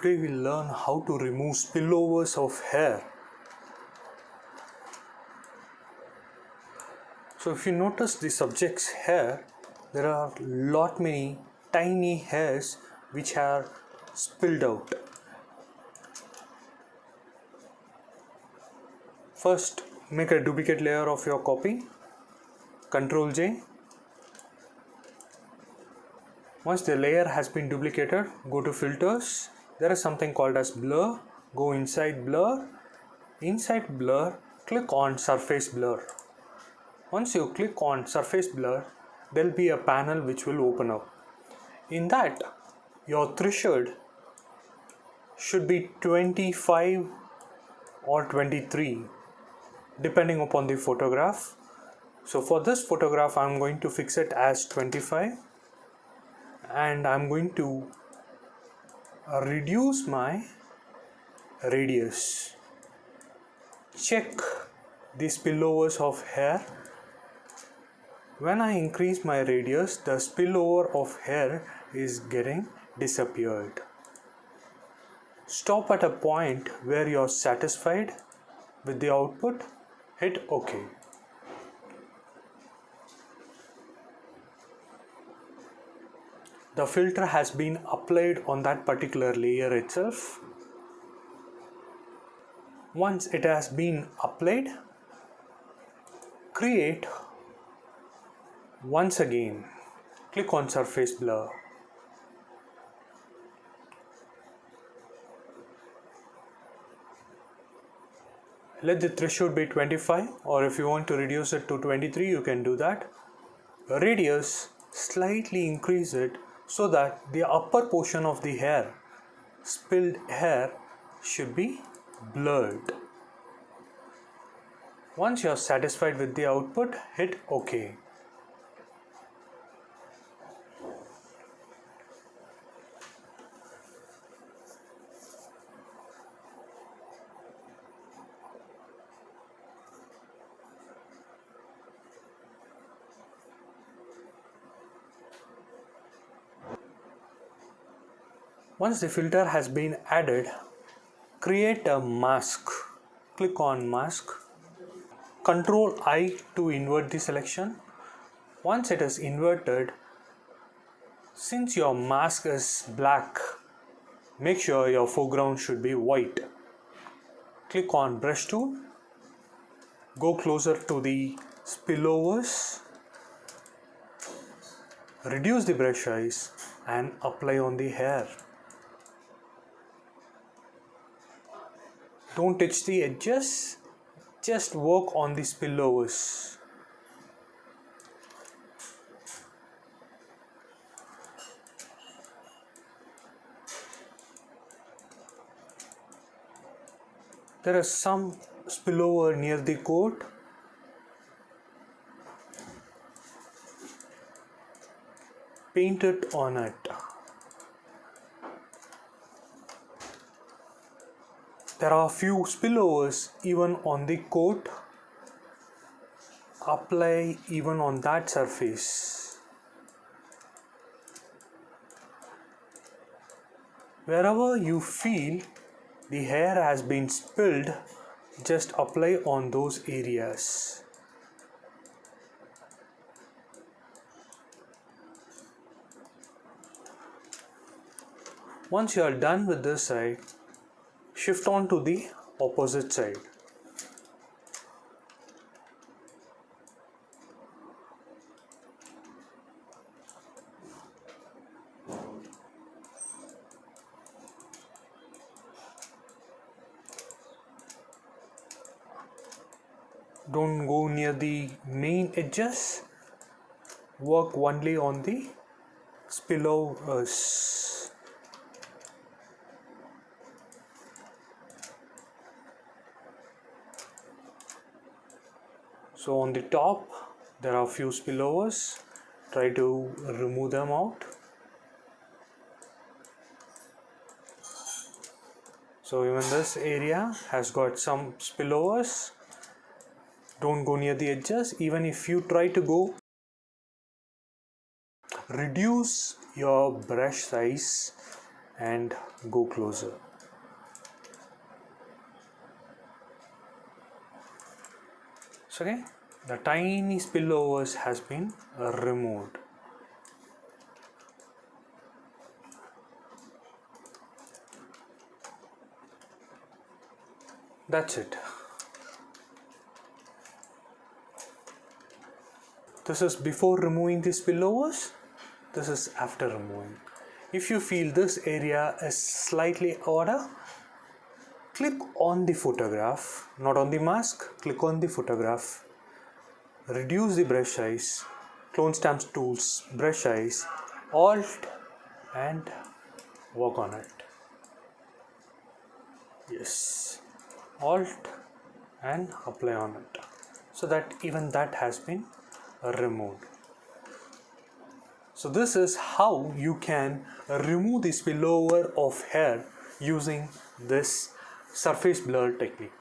Today we'll learn how to remove spillovers of hair. So if you notice the subject's hair, there are many tiny hairs which are spilled out. First, make a duplicate layer of your copy. Ctrl J. Once the layer has been duplicated, go to filters. There is something called as blur. Go inside blur. Inside blur, click on surface blur. Once you click on surface blur, there will be a panel which will open up. In that, your threshold should be 25 or 23 depending upon the photograph. So for this photograph, I am going to fix it as 25 and I am going to reduce my radius. Check the spillovers of hair. When I increase my radius, the spillover of hair is getting disappeared. Stop at a point where you are satisfied with the output. Hit OK. The filter has been applied on that particular layer itself. Once it has been applied, create once again. Click on surface blur. Let the threshold be 25, or if you want to reduce it to 23, you can do that. Radius, slightly increase it so that the upper portion of the hair, spilled hair, should be blurred. Once you are satisfied with the output, hit OK. Once the filter has been added, create a mask. Click on mask. Ctrl I to invert the selection. Once it is inverted, since your mask is black, make sure your foreground should be white. Click on brush tool. Go closer to the spillovers. Reduce the brush size and apply on the hair. Don't touch the edges, just work on the spillovers. There is some spillover near the coat. Paint it on it. There are few spillovers even on the coat. Apply even on that surface. Wherever you feel the hair has been spilled, just apply on those areas. Once you are done with this side, shift on to the opposite side. Don't go near the main edges. Work only on the spillovers. So on the top, there are few spillovers. Try to remove them out. So even this area has got some spillovers. Don't go near the edges. Even if you try to go, reduce your brush size and go closer. So okay, the tiny spillovers has been removed. That's it. This is before removing the spillovers. This is after removing. If you feel this area is slightly odder, click on the photograph, not on the mask, click on the photograph. Reduce the brush size, clone stamps tools, brush size, alt and work on it. Yes, alt and apply on it, so that even that has been removed. So this is how you can remove the spillover of hair using this surface blur technique.